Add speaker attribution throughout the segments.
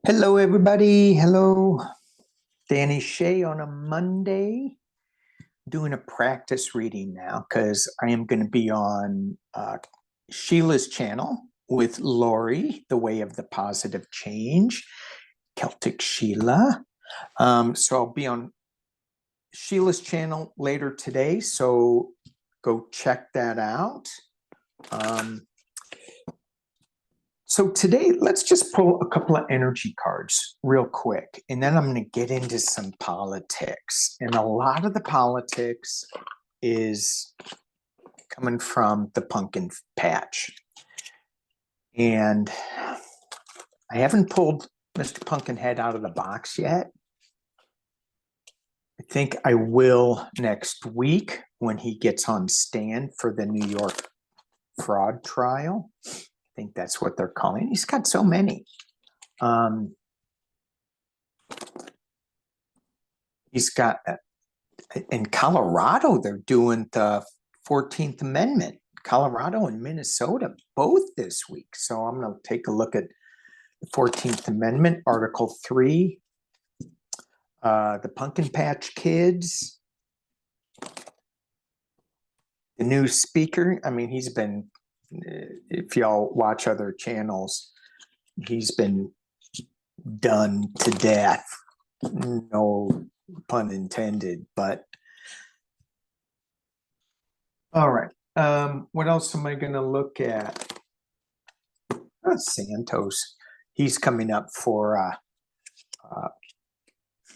Speaker 1: Hello, everybody. Hello. Danny Shay on a Monday. Doing a practice reading now because I am going to be on Sheila's channel with Lori, The Way of the Positive Change, Celtic Sheila. So I'll be on Sheila's channel later today, so go check that out. So today, let's just pull a couple of energy cards real quick, and then I'm going to get into some politics. And a lot of the politics is coming from the pumpkin patch. And I haven't pulled Mr. Pumpkinhead out of the box yet. I think I will next week when he gets on stand for the New York fraud trial. I think that's what they're calling. He's got so many. He's got, in Colorado, they're doing the 14th Amendment. Colorado and Minnesota, both this week. So I'm going to take a look at the 14th Amendment, Article 3, the Pumpkin Patch Kids, the new speaker. I mean, he's been, if y'all watch other channels, he's been done to death. No pun intended, but all right. What else am I going to look at? Santos. He's coming up for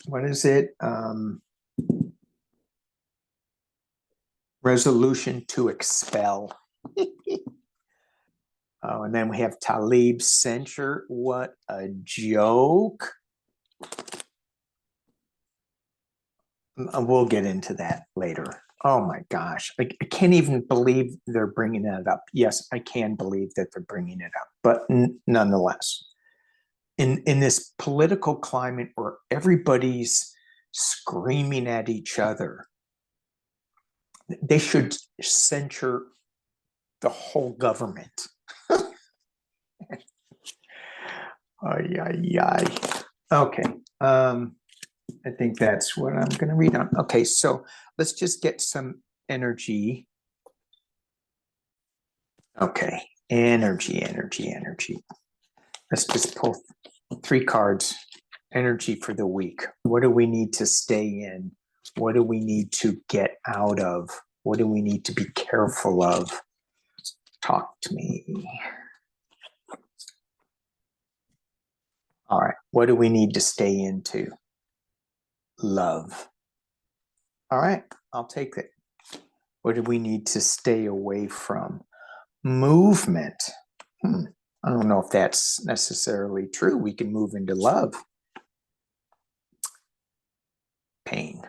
Speaker 1: what is it? Resolution to expel. Oh, and then we have Tlaib censure. What a joke. We'll get into that later. Oh my gosh. I can't even believe they're bringing that up. Yes, I can believe that they're bringing it up, but nonetheless, in this political climate where everybody's screaming at each other, they should censure the whole government. Okay. I think that's what I'm going to read on. Okay, so let's just get some energy. Okay, energy. Let's just pull 3 cards. Energy for the week. What do we need to stay in? What do we need to get out of? What do we need to be careful of? Talk to me. All right, what do we need to stay into? Love. All right, I'll take it. What do we need to stay away from? Movement. I don't know if that's necessarily true. We can move into love. Pain.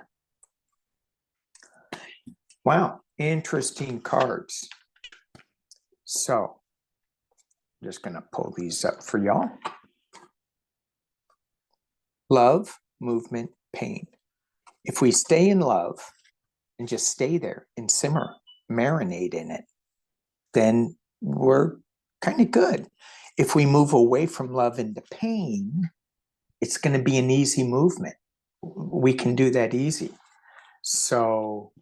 Speaker 1: Wow, interesting cards. So, I'm just going to pull these up for y'all. Love, movement, pain. If we stay in love and just stay there and simmer, marinate in it, then we're kind of good. If we move away from love into pain, it's going to be an easy movement. We can do that easy. So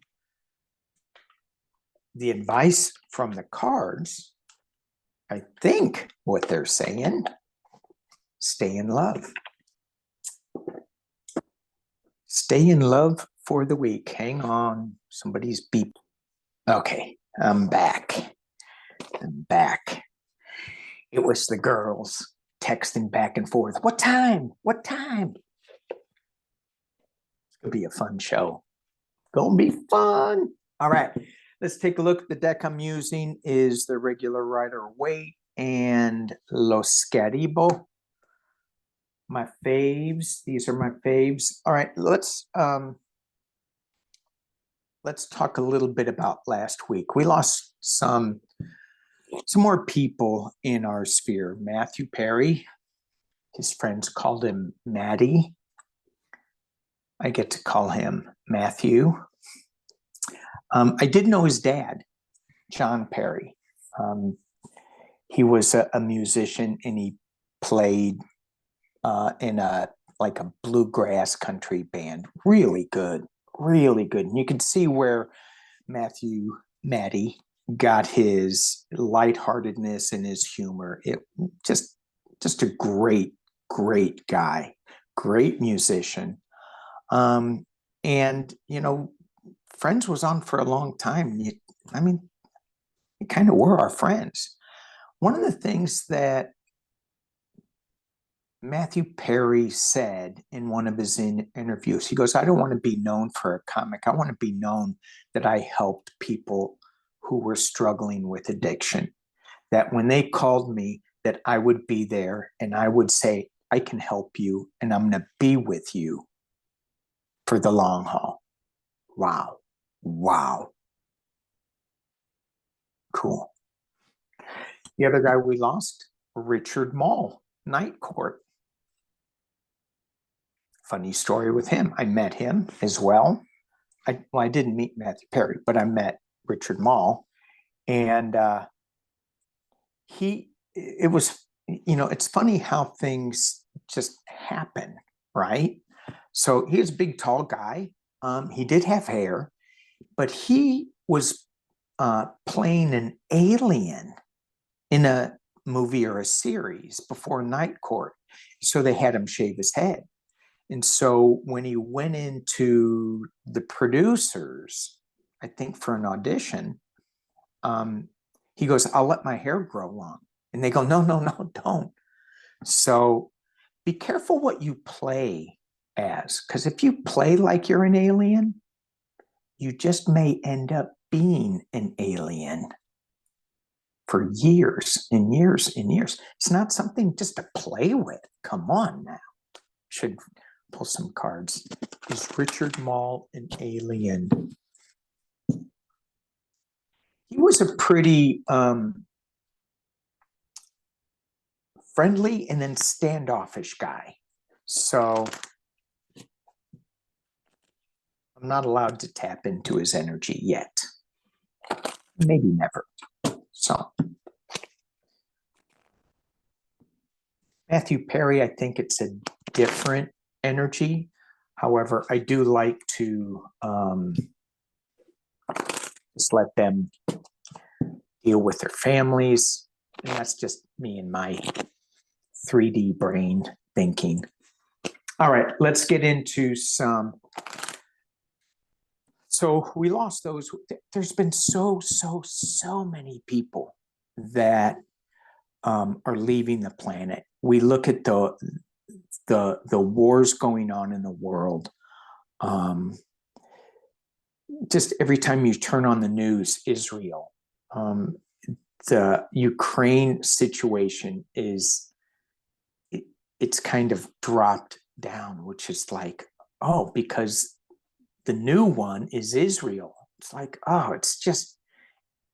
Speaker 1: the advice from the cards, I think what they're saying, stay in love. Stay in love for the week. Hang on, somebody's beep. Okay, I'm back. It was the girls texting back and forth. What time? What time? It's going to be a fun show. Gonna be fun. All right, let's take a look. The deck I'm using is the regular Rider-Waite and Los Caribo. My faves. These are my faves. All right, let's talk a little bit about last week. We lost some more people in our sphere. Matthew Perry, his friends called him Matty. I get to call him Matthew. I did know his dad, John Perry. He was a musician, and he played in a bluegrass country band. Really good, really good. And you can see where Matty got his lightheartedness and his humor. It just a great guy, great musician. And Friends was on for a long time. You kind of were our friends. One of the things that Matthew Perry said in one of his interviews, he goes, I don't want to be known for a comic. I want to be known that I helped people who were struggling with addiction. That when they called me, that I would be there and I would say, I can help you and I'm going to be with you for the long haul. Wow. Wow. Cool. The other guy we lost, Richard Mall, Night Court. Funny story with him. I met him as well. I didn't meet Matthew Perry, but I met Richard Mall. And it was, it's funny how things just happen, right? So he was a big, tall guy. He did have hair, but he was playing an alien in a movie or a series before Night Court. So they had him shave his head. And so when he went into the producers, I think for an audition, he goes, I'll let my hair grow long. And they go, no, don't. So be careful what you play as, because if you play like you're an alien, you just may end up being an alien for years and years and years. It's not something just to play with. Come on now. Should pull some cards. Is Richard Mall an alien? He was a pretty friendly and then standoffish guy. So I'm not allowed to tap into his energy yet. Maybe never. So Matthew Perry, I think it's a different energy. However, I do like to just let them deal with their families. And that's just me and my 3D brain thinking. All right, let's get into some. So we lost those. There's been so many people that are leaving the planet. We look at the wars going on in the world. Just every time you turn on the news, Israel, the Ukraine situation it's kind of dropped down, which is like, oh, because the new one is Israel. It's like, oh, it's just,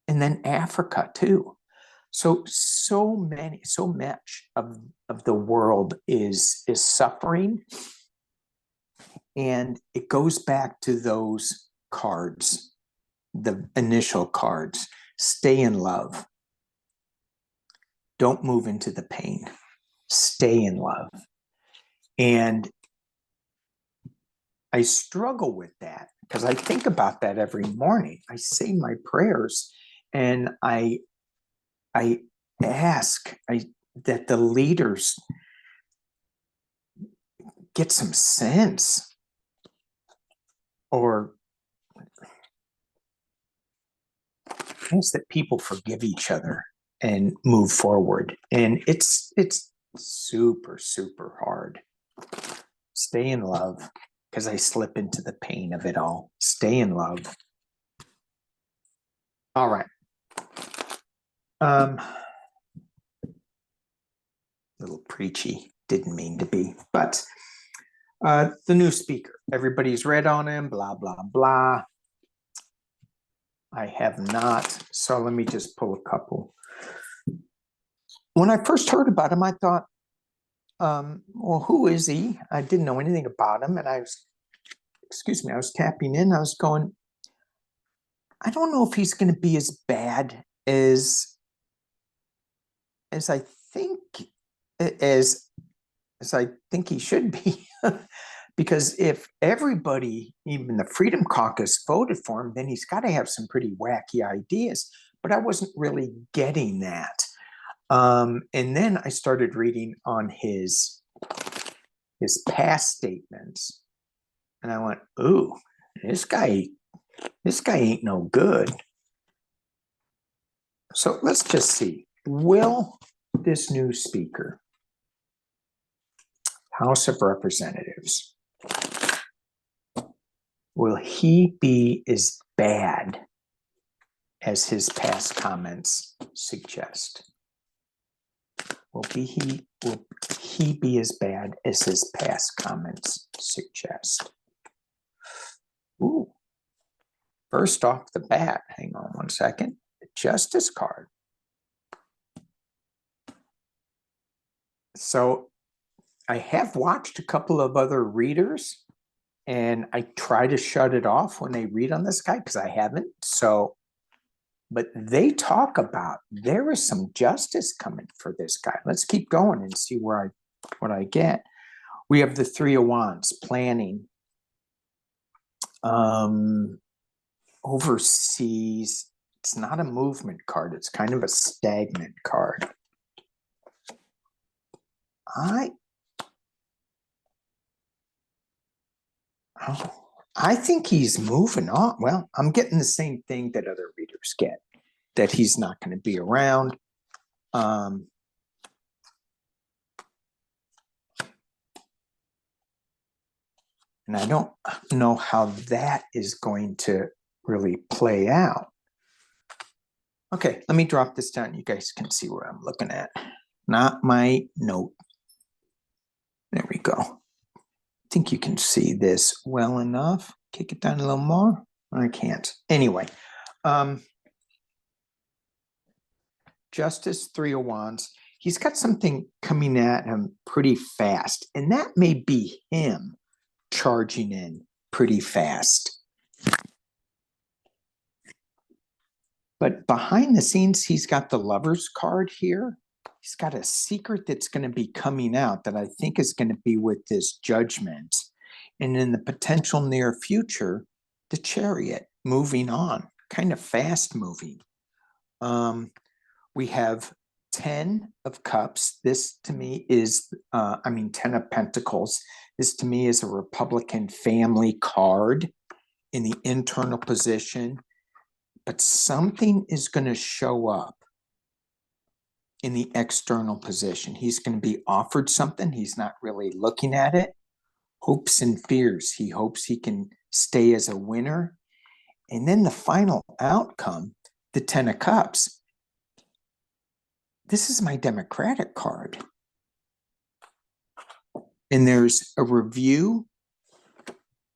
Speaker 1: and then Africa too. So much of the world is suffering. And it goes back to those cards, the initial cards. Stay in love. Don't move into the pain. Stay in love. And I struggle with that because I think about that every morning. I say my prayers and I ask that the leaders get some sense, or ask that people forgive each other and move forward. And it's super hard. Stay in love, because I slip into the pain of it all. Stay in love. All right. Little preachy, didn't mean to be, but the new speaker, everybody's read on him, blah blah blah. I have not, so let me just pull a couple. When I first heard about him, I thought, well, who is he? I didn't know anything about him, and I was tapping in. I was going, I don't know if he's going to be as bad as I think as I think he should be. Because if everybody, even the Freedom Caucus, voted for him, then he's got to have some pretty wacky ideas. But I wasn't really getting that. And then I started reading on his past statements, and I went, "Ooh, this guy ain't no good." So let's just see. Will this new speaker, House of Representatives, will he be as bad as his past comments suggest? Will he be as bad as his past comments suggest? Ooh. First off the bat, hang on one second, the Justice card. So I have watched a couple of other readers, and I try to shut it off when they read on this guy because I haven't. So, but they talk about there is some justice coming for this guy. Let's keep going and see what I get. We have the Three of Wands, planning. Overseas, it's not a movement card. It's kind of a stagnant card. I think he's moving on. Well, I'm getting the same thing that other readers get, that he's not going to be around. And I don't know how that is going to really play out. Okay, let me drop this down. You guys can see what I'm looking at. Not my note. There we go. I think you can see this well enough. Kick it down a little more. I can't. Anyway, Justice, Three of Wands. He's got something coming at him pretty fast, and that may be him charging in pretty fast. But behind the scenes, he's got the Lover's card here. He's got a secret that's going to be coming out that I think is going to be with this Judgment. And in the potential near future, the Chariot, moving on, kind of fast moving. We have 10 of Cups. This to me is, 10 of Pentacles. This to me is a Republican family card in the internal position. But something is going to show up in the external position. He's going to be offered something. He's not really looking at it. Hopes and fears. He hopes he can stay as a winner. And then the final outcome, the 10 of Cups. This is my Democratic card. And there's a review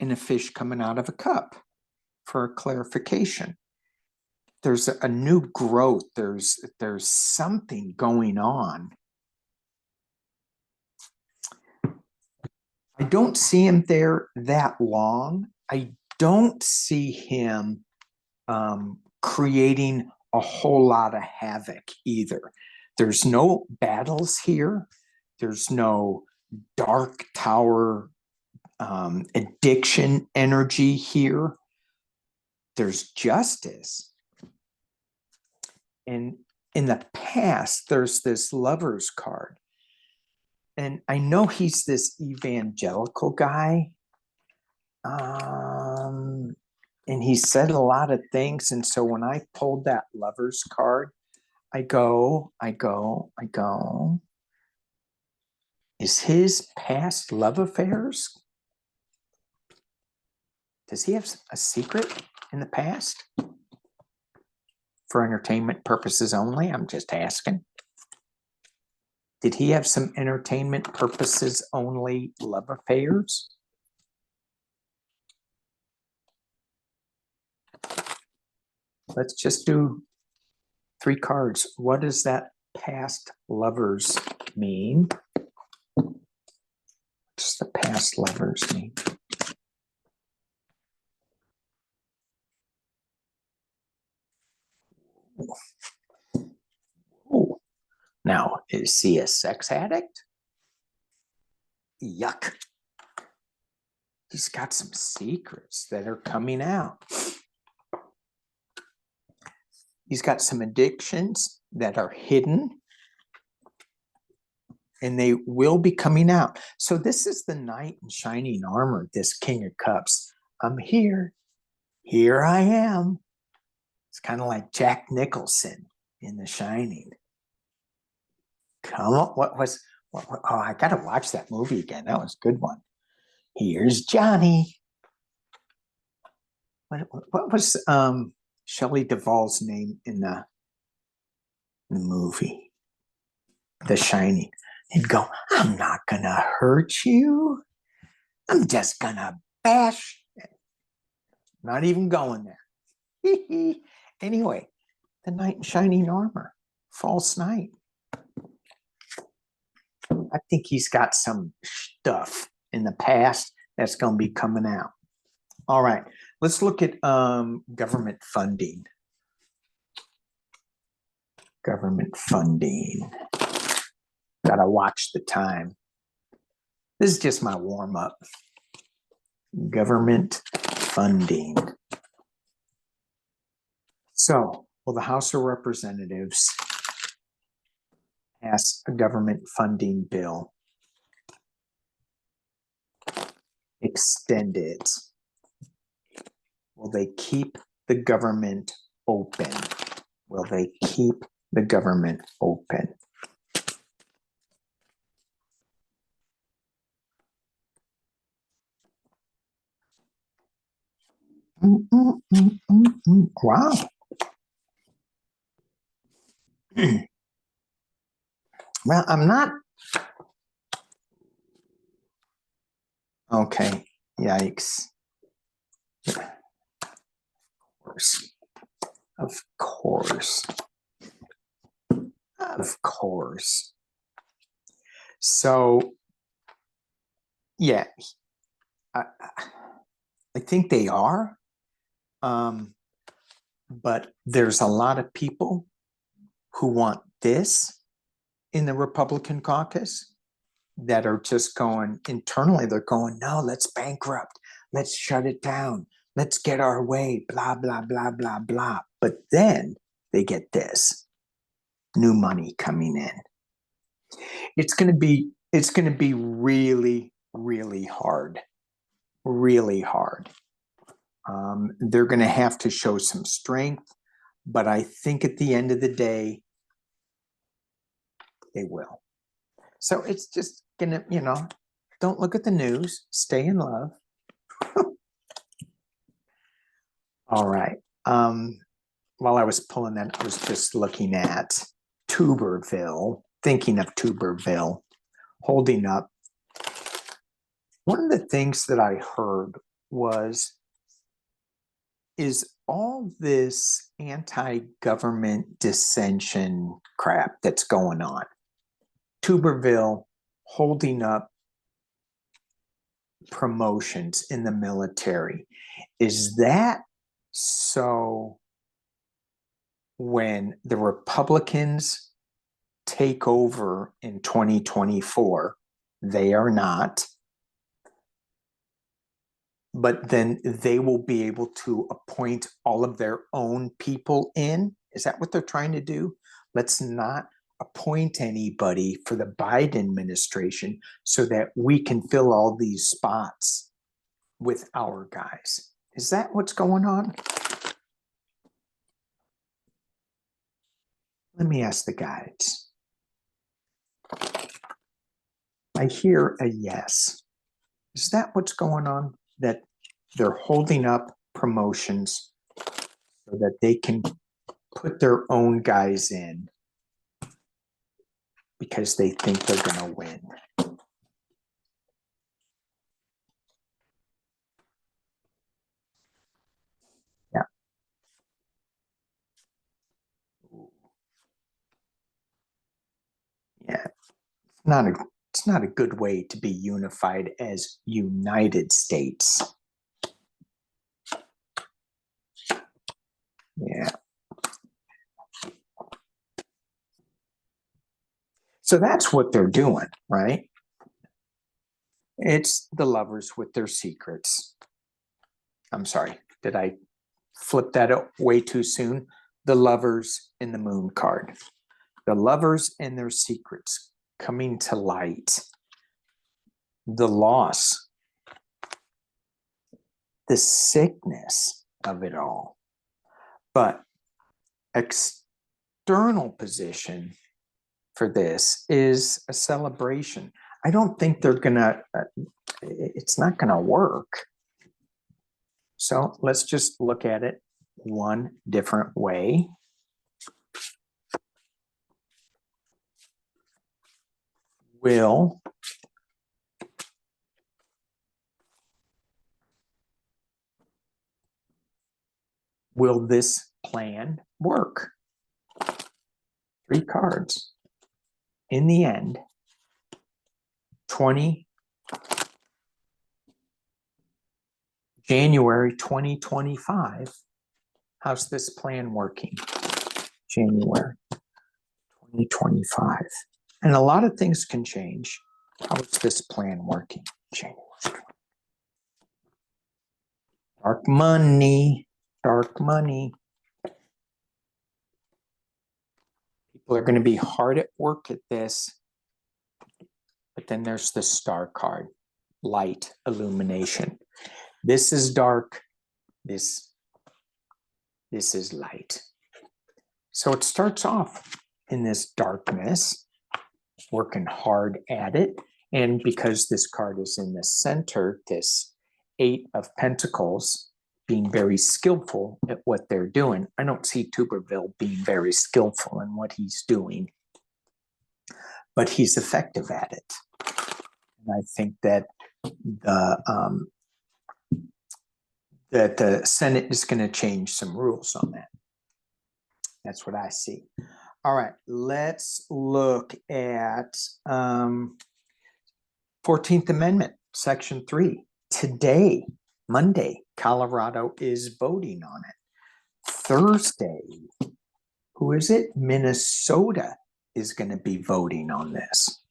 Speaker 1: and a fish coming out of a cup for a clarification. There's a new growth. There's something going on. I don't see him there that long. I don't see him creating a whole lot of havoc either. There's no battles here. There's no dark tower addiction energy here. There's justice. And in the past, there's this Lover's card. And I know he's this evangelical guy. And he said a lot of things. And so when I pulled that Lover's card, I go. Is his past love affairs? Does he have a secret in the past? For entertainment purposes only? I'm just asking. Did he have some entertainment purposes only love affairs? Let's just do 3 cards. What does that past lovers mean? What does the past lovers mean? Oh, now Is he a sex addict? Yuck. He's got some secrets that are coming out. He's got some addictions that are hidden, and they will be coming out. So this is the knight in shining armor, this King of Cups. I'm here. Here I am. It's kind of like Jack Nicholson in The Shining. Come on, oh, I got to watch that movie again. That was a good one. Here's Johnny. What was Shelley Duvall's name in the movie, The Shining? He'd go, I'm not going to hurt you. I'm just going to bash. Not even going there. Anyway, the knight in shining armor, false knight. I think he's got some stuff in the past that's going to be coming out. All right, let's look at government funding. Government funding. Gotta watch the time. This is just my warm-up. Government funding. So, will the House of Representatives pass a government funding bill? Extend it. Will they keep the government open? Will they keep the government open? Wow. Well, I'm not. Okay. Yikes. Of course. Of course. Of course. So, yeah, I think they are. But there's a lot of people who want this in the Republican caucus that are just going internally. They're going, no, let's bankrupt. Let's shut it down. Let's get our way, blah, blah, blah, blah, blah. But then they get this new money coming in. It's going to be really, really hard. Really hard. They're going to have to show some strength, but I think at the end of the day, they will. So it's just going to, don't look at the news, stay in love. All right. While I was pulling that, I was just looking at Tuberville, thinking of Tuberville, holding up. One of the things that I heard is all this anti-government dissension crap that's going on. Tuberville holding up promotions in the military. Is that so when the Republicans take over in 2024, they are not, but then they will be able to appoint all of their own people in? Is that what they're trying to do? Let's not appoint anybody for the Biden administration so that we can fill all these spots with our guys. Is that what's going on? Let me ask the guides. I hear a yes. Is that what's going on? That they're holding up promotions so that they can put their own guys in because they think they're going to win. Yeah. Yeah. It's not a good way to be unified as United States. Yeah. So that's what they're doing, right? It's the lovers with their secrets. I'm sorry, did I flip that way too soon? The lovers in the moon card. The lovers and their secrets coming to light. The loss. The sickness of it all. But external position for this is a celebration. I don't think they're gonna, it's not gonna work. So let's just look at it one different way. Will this plan work? 3 cards. In the end, January 2025. How's this plan working? January 2025. And a lot of things can change. How's this plan working? January. Dark money. Dark money. People are going to be hard at work at this. But then there's the star card. Light, illumination. This is dark. This is light. So it starts off in this darkness, working hard at it. And because this card is in the center, this 8 of Pentacles, being very skillful at what they're doing. I don't see Tuberville being very skillful in what he's doing, but he's effective at it. And I think that the Senate is going to change some rules on that. That's what I see. All right, let's look at 14th Amendment, Section 3. Today, Monday, Colorado is voting on it. Thursday, who is it? Minnesota is going to be voting on this.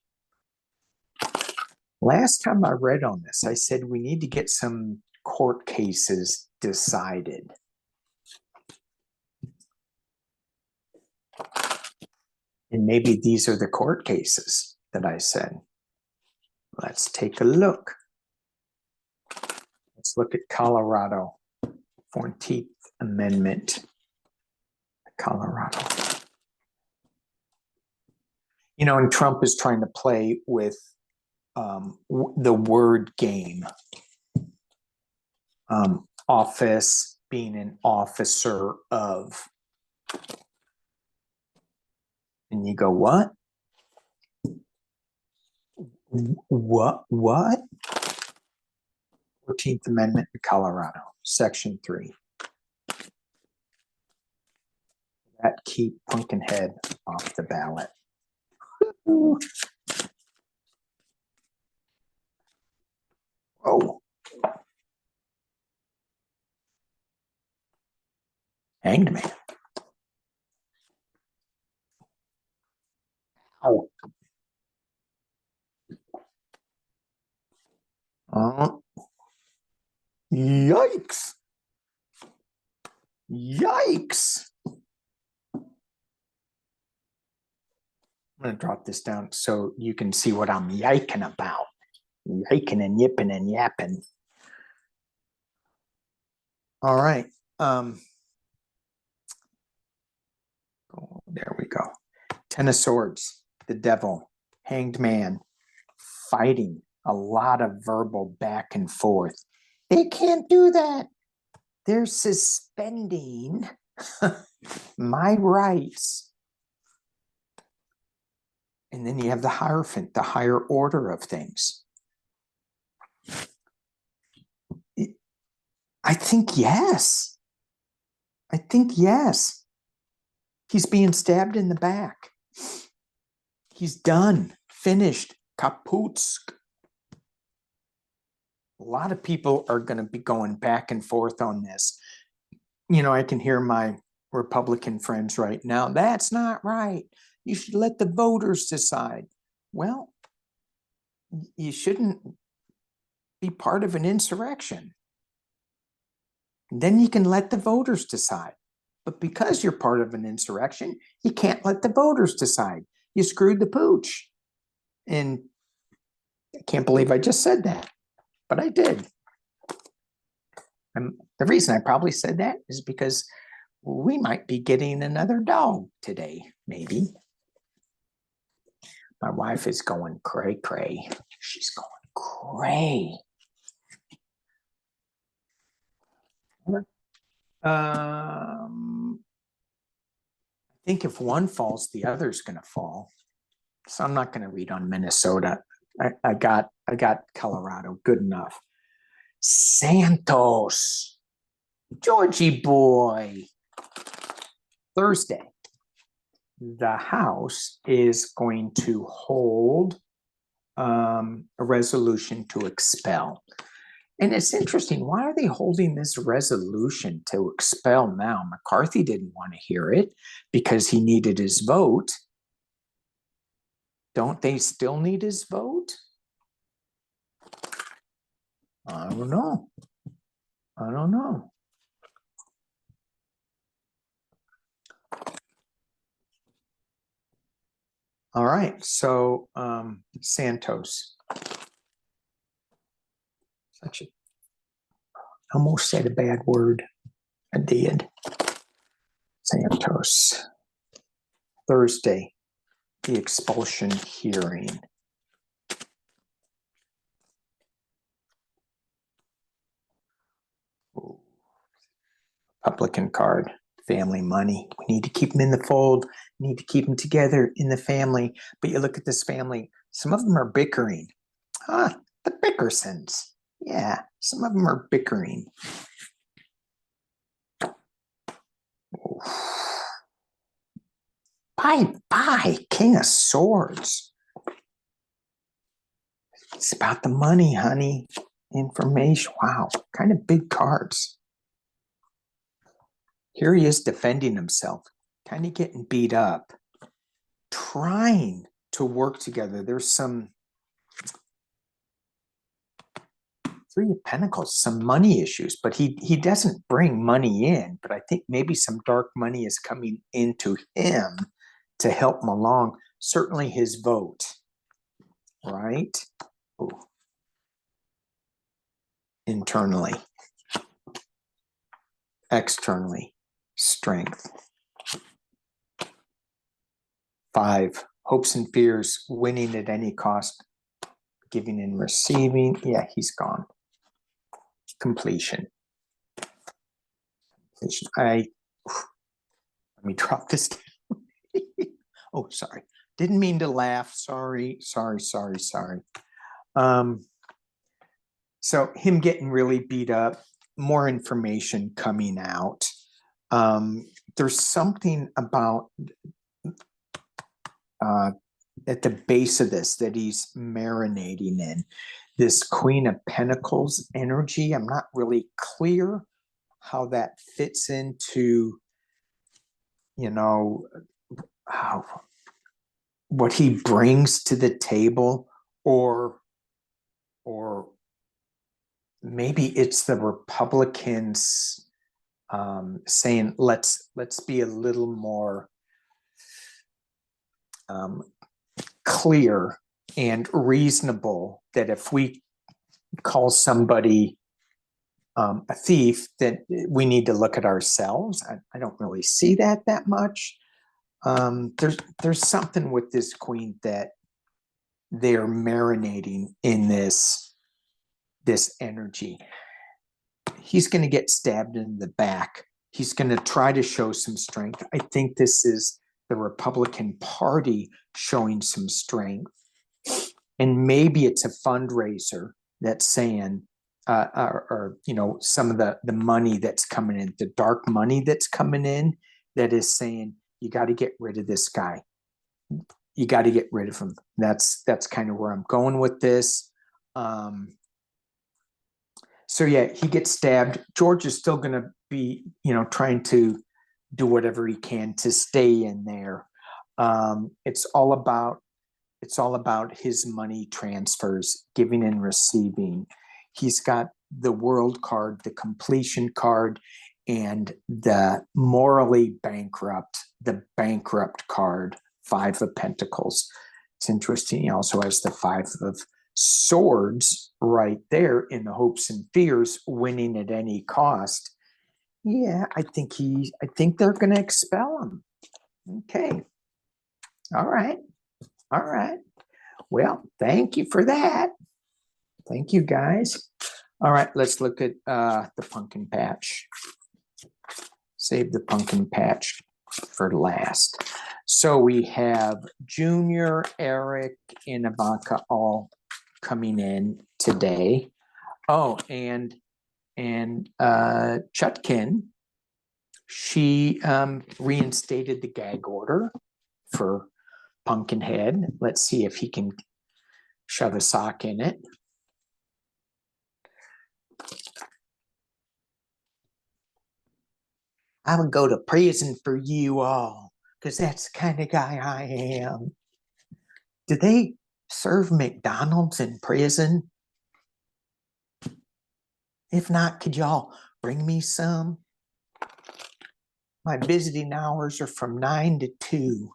Speaker 1: Last time I read on this, I said we need to get some court cases decided. And maybe these are the court cases that I said. Let's take a look. Let's look at Colorado, 14th Amendment, Colorado. You know, and Trump is trying to play with the word game. Office, being an officer of. And you go, what? What? 14th Amendment to Colorado, Section 3. That keep Pumpkinhead off the ballot. Oh. Hanged man. Oh. Yikes. Yikes. I'm going to drop this down so you can see what I'm yiking about. Yiking and yipping and yapping. All right. Oh, there we go. 10 of Swords, the Devil, Hanged Man, fighting, a lot of verbal back and forth. They can't do that. They're suspending my rights. And then you have the Hierophant, the higher order of things. I think yes. I think yes. He's being stabbed in the back. He's done, finished, kaputsk. A lot of people are going to be going back and forth on this. You know, I can hear my Republican friends right now. That's not right. You should let the voters decide. Well, you shouldn't be part of an insurrection. Then you can let the voters decide. But because you're part of an insurrection, you can't let the voters decide. You screwed the pooch. And I can't believe I just said that, but I did. The reason I probably said that is because we might be getting another dog today, maybe. My wife is going cray cray. She's going cray. I think if one falls, the other's going to fall. So I'm not going to read on Minnesota. I got Colorado. Good enough. Santos, Georgie boy. Thursday, the House is going to hold a resolution to expel. And it's interesting. Why are they holding this resolution to expel now? McCarthy didn't want to hear it because he needed his vote. Don't they still need his vote? I don't know. I don't know. All right. So Santos. I almost said a bad word. I did. Santos. Thursday, the expulsion hearing. Republican card, family money. We need to keep them in the fold. We need to keep them together in the family. But you look at this family, some of them are bickering. The Bickersons. Yeah, some of them are bickering. Bye, King of Swords. It's about the money, honey. Information. Wow, kind of big cards. Here he is defending himself, kind of getting beat up, trying to work together. There's some Three of Pentacles, some money issues, but he doesn't bring money in. But I think maybe some dark money is coming into him to help him along. Certainly his vote, right? Ooh. Internally, externally, strength. 5, hopes and fears, winning at any cost, giving and receiving. Yeah, he's gone. Completion. Let me drop this down. Oh, sorry. Didn't mean to laugh. Sorry. So him getting really beat up, more information coming out. There's something about at the base of this that he's marinating in. This Queen of Pentacles energy, I'm not really clear how that fits into, how what he brings to the table, or maybe it's the Republicans saying let's be a little more clear and reasonable, that if we call somebody a thief, that we need to look at ourselves. I don't really see that much. There's something with this queen that they're marinating in this energy. He's going to get stabbed in the back. He's going to try to show some strength. I think this is the Republican Party showing some strength. And maybe it's a fundraiser that's saying, or some of the money that's coming in, the dark money that's coming in, that is saying, you got to get rid of this guy. You got to get rid of him. That's kind of where I'm going with this. So yeah, he gets stabbed. George is still going to be, trying to do whatever he can to stay in there. It's all about his money transfers, giving and receiving. He's got the world card, the completion card, and the morally bankrupt, the bankrupt card, Five of Pentacles. It's interesting. He also has the Five of Swords right there in the hopes and fears, winning at any cost. Yeah, I think they're going to expel him. Okay. All right. All right. Well, thank you for that. Thank you, guys. All right, let's look at the pumpkin patch. Save the pumpkin patch for last. So we have Junior, Eric, and Ivanka all coming in today. Oh, and Chutkin, she reinstated the gag order for Pumpkinhead. Let's see if he can shove a sock in it. I would go to prison for you all, because that's the kind of guy I am. Do they serve McDonald's in prison? If not, could y'all bring me some? My visiting hours are from 9 to 2.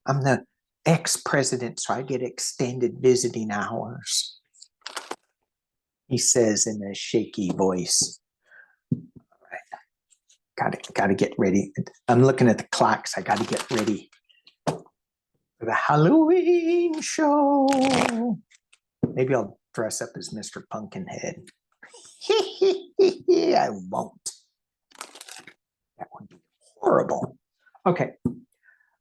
Speaker 1: I'm the ex-president, so I get extended visiting hours. He says in a shaky voice. Got to get ready. I'm looking at the clocks. I got to get ready for the Halloween show. Maybe I'll dress up as Mr. Pumpkinhead. I won't. That would be horrible. Okay.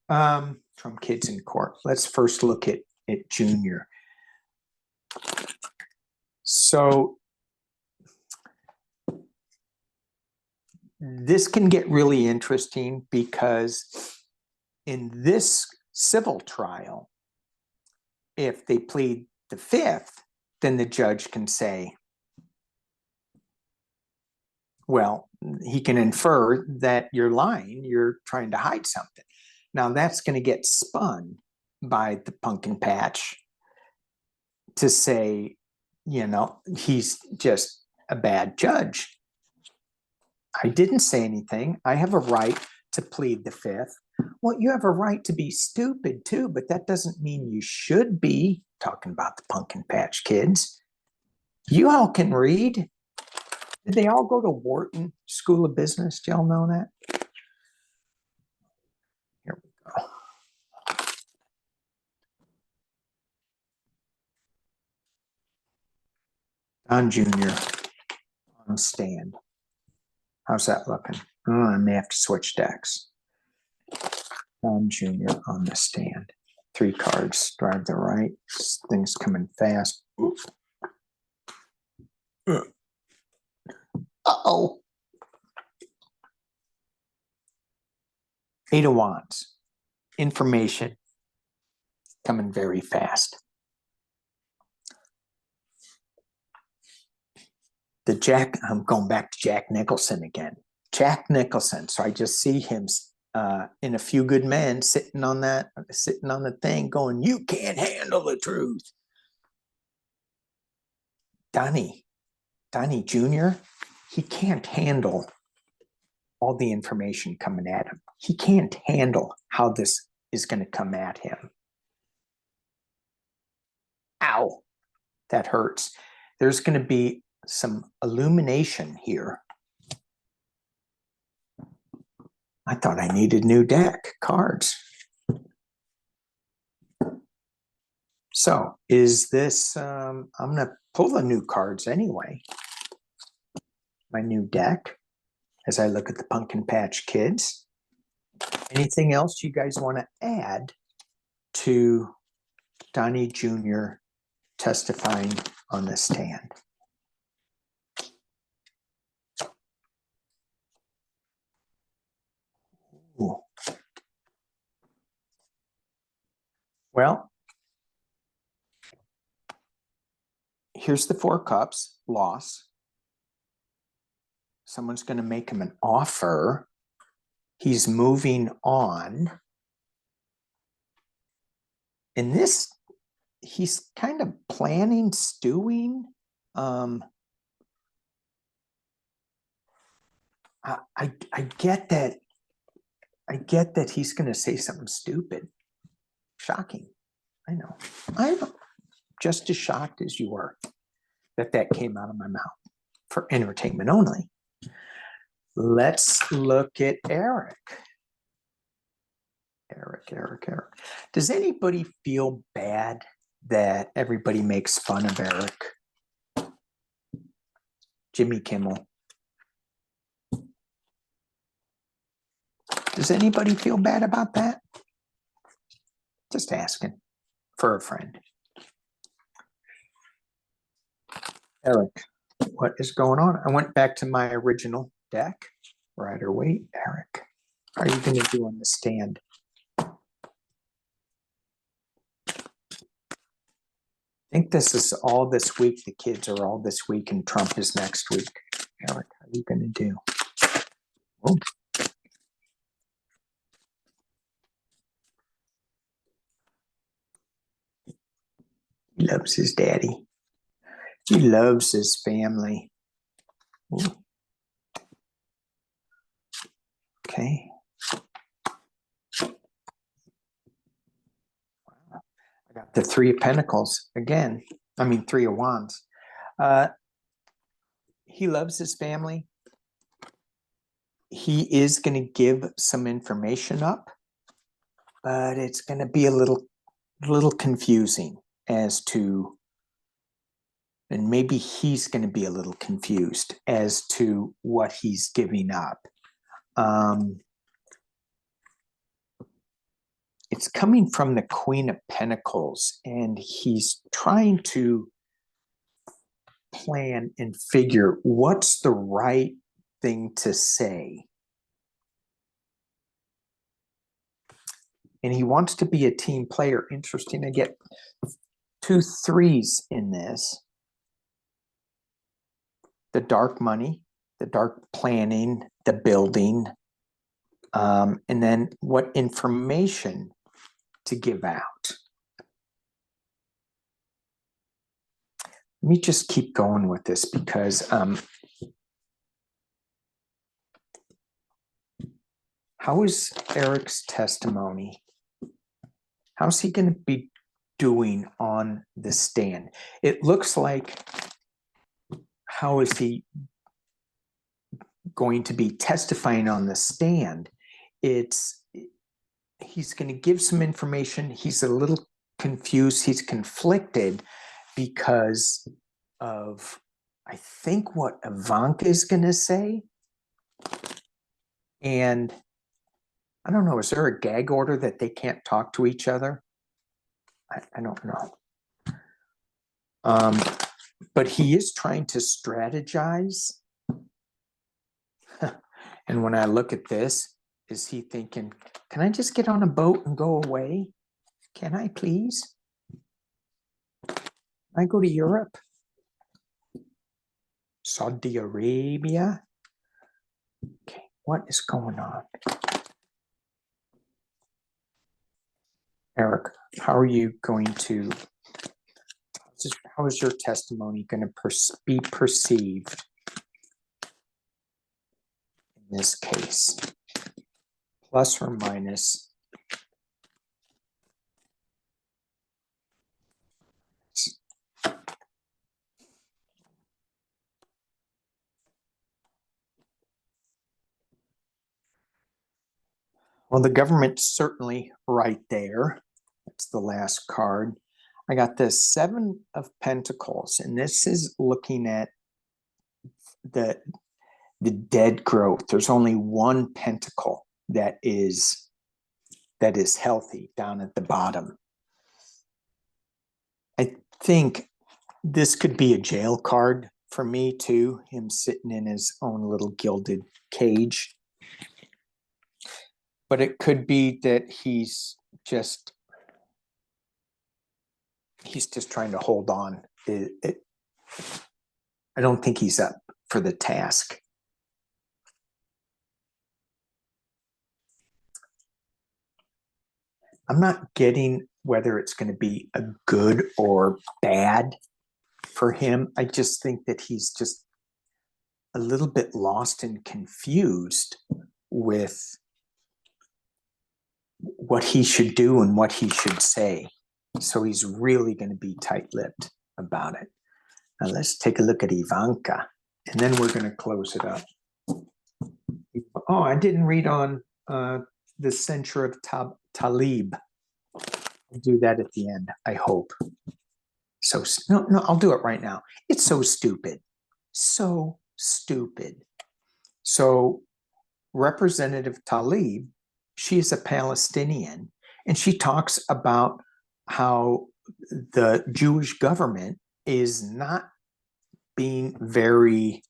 Speaker 1: From Kids in Court. Let's first look at Junior. So this can get really interesting because in this civil trial, if they plead the fifth, then the judge can say, well, he can infer that you're lying, you're trying to hide something. Now that's going to get spun by the pumpkin patch to say, you know, he's just a bad judge. I didn't say anything. I have a right to plead the fifth. Well, you have a right to be stupid too, but that doesn't mean you should be. Talking about the pumpkin patch kids. You all can read. Did they all go to Wharton School of Business? Do y'all know that? Here we go. Don Jr. on stand. How's that looking? Oh, I may have to switch decks. Don Jr. on the stand. 3 cards. Drive the right. Things coming fast. Oof. Uh-oh. 8 of Wands. Information coming very fast. I'm going back to Jack Nicholson again. Jack Nicholson. So I just see him in A Few Good Men sitting on the thing going, you can't handle the truth. Donnie Jr., he can't handle all the information coming at him. He can't handle how this is going to come at him. Ow, that hurts. There's going to be some illumination here. I thought I needed new deck cards. So is this, I'm going to pull the new cards anyway. My new deck as I look at the Pumpkin Patch Kids. Anything else you guys want to add to Donnie Jr. testifying on the stand? Ooh. Well, here's the 4 cups, loss. Someone's going to make him an offer. He's moving on. in this, he's kind of planning, stewing. I get that. I get that he's going to say something stupid. Shocking. I know. I'm just as shocked as you were that came out of my mouth for entertainment only. Let's look at Eric. Eric. Does anybody feel bad that everybody makes fun of Eric? Jimmy Kimmel. Does anybody feel bad about that? Just asking for a friend. Eric, what is going on? I went back to my original deck. Rider Waite, Eric. How are you going to do on the stand? I think this is all this week. The kids are all this week, and Trump is next week. Eric, how are you going to do? Oh. He loves his daddy. He loves his family. Ooh. Okay. I got the Three of Pentacles again. I mean, Three of Wands. He loves his family. He is going to give some information up, but it's going to be a little confusing as to, and maybe he's going to be a little confused as to what he's giving up. It's coming from the Queen of Pentacles, and he's trying to plan and figure what's the right thing to say. And he wants to be a team player. Interesting, I get 2 3s in this. The dark money, the dark planning, the building, and then what information to give out. Let me just keep going with this because how is Eric's testimony? How's he going to be doing on the stand? It looks like, how is he going to be testifying on the stand? He's going to give some information. He's a little confused. He's conflicted because of, I think, what Ivanka is going to say. And I don't know, is there a gag order that they can't talk to each other? I don't know. But he is trying to strategize. And when I look at this, is he thinking, can I just get on a boat and go away? Can I please? Can I go to Europe? Saudi Arabia? Okay, what is going on? Eric, how are you going to, how is your testimony going to be perceived in this case? Plus or minus? Well, the government's certainly right there. That's the last card. I got the 7 of Pentacles, and this is looking at the dead growth. There's only one pentacle that is healthy down at the bottom. I think this could be a jail card for me too, him sitting in his own little gilded cage. But it could be that he's just trying to hold on. I don't think he's up for the task. I'm not getting whether it's going to be a good or bad for him. I just think that he's just a little bit lost and confused with what he should do and what he should say. So he's really going to be tight-lipped about it. Now let's take a look at Ivanka, and then we're going to close it up. Oh, I didn't read on the Censure of Tlaib. I'll do that at the end, I hope. So, no, I'll do it right now. It's so stupid. So stupid. So Representative Tlaib, she is a Palestinian, and she talks about how the Jewish government is not being very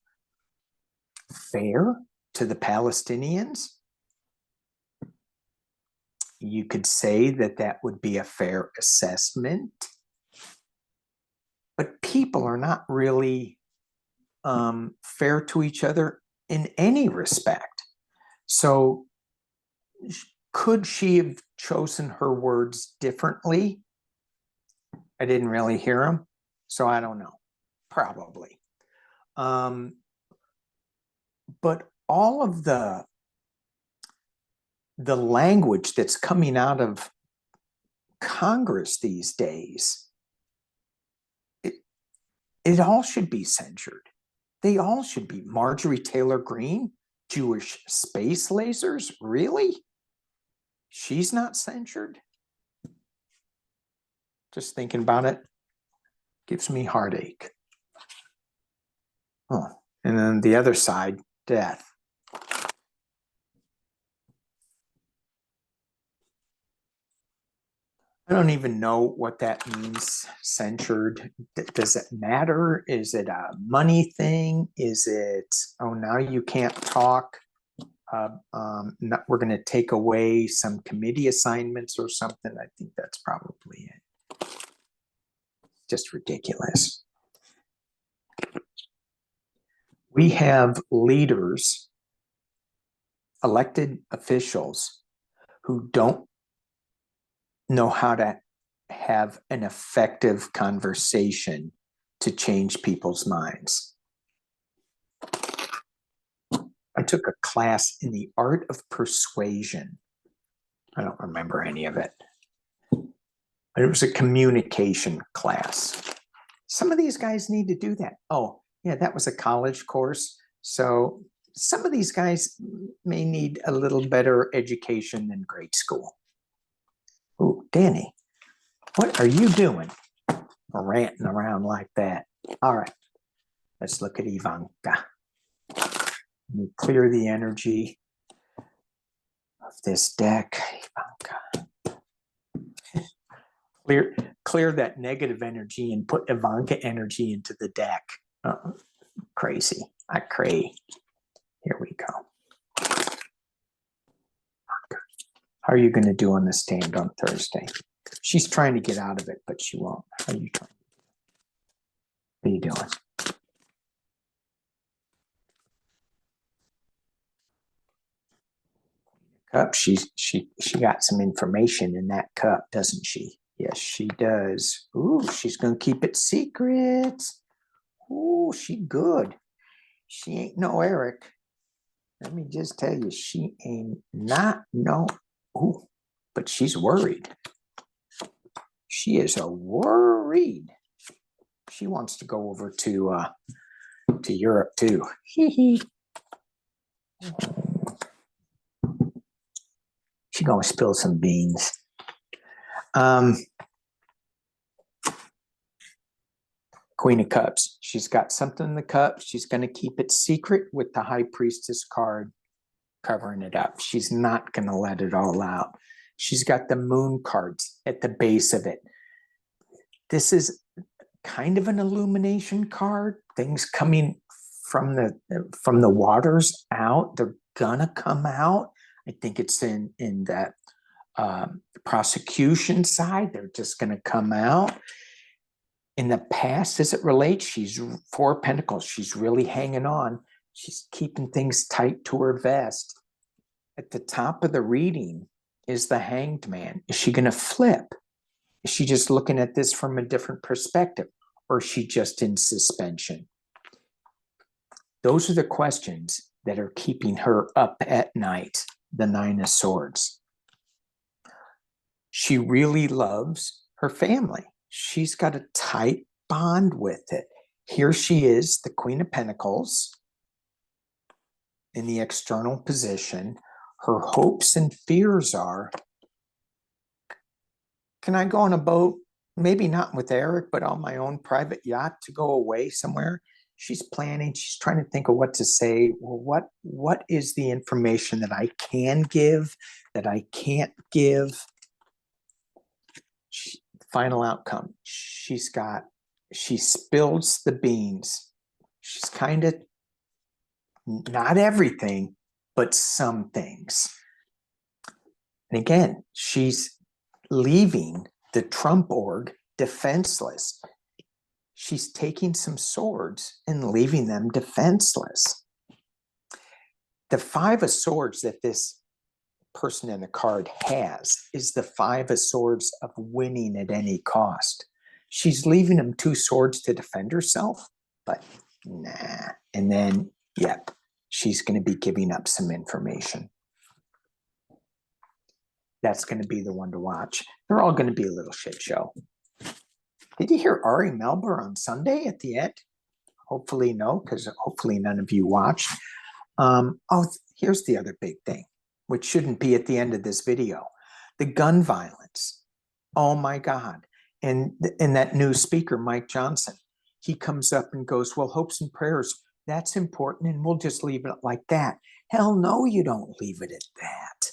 Speaker 1: fair to the Palestinians. You could say that that would be a fair assessment, but people are not really fair to each other in any respect. So could she have chosen her words differently? I didn't really hear them, so I don't know. Probably. But all of the language that's coming out of Congress these days, it all should be censured. They all should be. Marjorie Taylor Greene, Jewish space lasers, really? She's not censured? Just thinking about it gives me heartache. Oh, and then the other side, death. I don't even know what that means, censured. Does it matter? Is it a money thing? Is it, oh, now you can't talk? We're going to take away some committee assignments or something. I think that's probably it. Just ridiculous. We have leaders, elected officials, who don't know how to have an effective conversation to change people's minds. I took a class in the art of persuasion. I don't remember any of it. It was a communication class. Some of these guys need to do that. Oh, yeah, that was a college course. So some of these guys may need a little better education than grade school. Oh, Danny, what are you doing? Ranting around like that. All right, let's look at Ivanka. You clear the energy of this deck, Ivanka. Clear that negative energy and put Ivanka energy into the deck. Crazy. I cray. Here we go. How are you going to do on the stand on Thursday? She's trying to get out of it, but she won't. How are you trying? What are you doing? Cup. She got some information in that cup, doesn't she? Yes, she does. Ooh, she's gonna keep it secret. Ooh, she good. She ain't no Eric. Let me just tell you, she ain't not no. Ooh, but she's worried. She is worried. She wants to go over to Europe too. She's gonna spill some beans. Queen of Cups. She's got something in the cup. She's going to keep it secret with the High Priestess card covering it up. She's not going to let it all out. She's got the Moon cards at the base of it. This is kind of an illumination card. Things coming from the waters out. They're gonna come out. I think it's in that prosecution side. They're just gonna come out. In the past, as it relates, she's Four of Pentacles. She's really hanging on. She's keeping things tight to her vest. At the top of the reading is the Hanged Man. Is she going to flip? Is she just looking at this from a different perspective? Or is she just in suspension? Those are the questions that are keeping her up at night, the Nine of Swords. She really loves her family. She's got a tight bond with it. Here she is, the Queen of Pentacles, in the external position. Her hopes and fears are, can I go on a boat? Maybe not with Eric, but on my own private yacht to go away somewhere. She's planning, she's trying to think of what to say. Well, what is the information that I can give, that I can't give? Final outcome, she spills the beans. She's kind of, not everything, but some things. And again, she's leaving the Trump org defenseless. She's taking some swords and leaving them defenseless. The Five of Swords that this person in the card has is the Five of Swords of winning at any cost. She's leaving him two swords to defend herself, but nah. And then, yep, she's going to be giving up some information. That's going to be the one to watch. They're all going to be a little shit show. Did you hear Ari Melber on Sunday at the end? Hopefully no, because hopefully none of you watched. Here's the other big thing, which shouldn't be at the end of this video. The gun violence. Oh my God. And that new speaker, Mike Johnson, he comes up and goes, well, hopes and prayers, that's important, and we'll just leave it like that. Hell no, you don't leave it at that.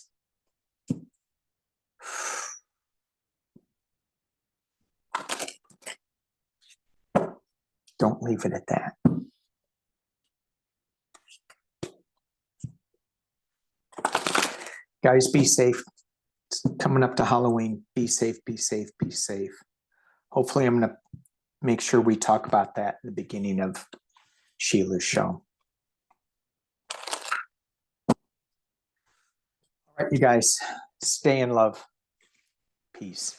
Speaker 1: Don't leave it at that. Guys, be safe. It's coming up to Halloween. Be safe, be safe, be safe. Hopefully I'm going to make sure we talk about that in the beginning of Sheila's show. All right, you guys, stay in love. Peace.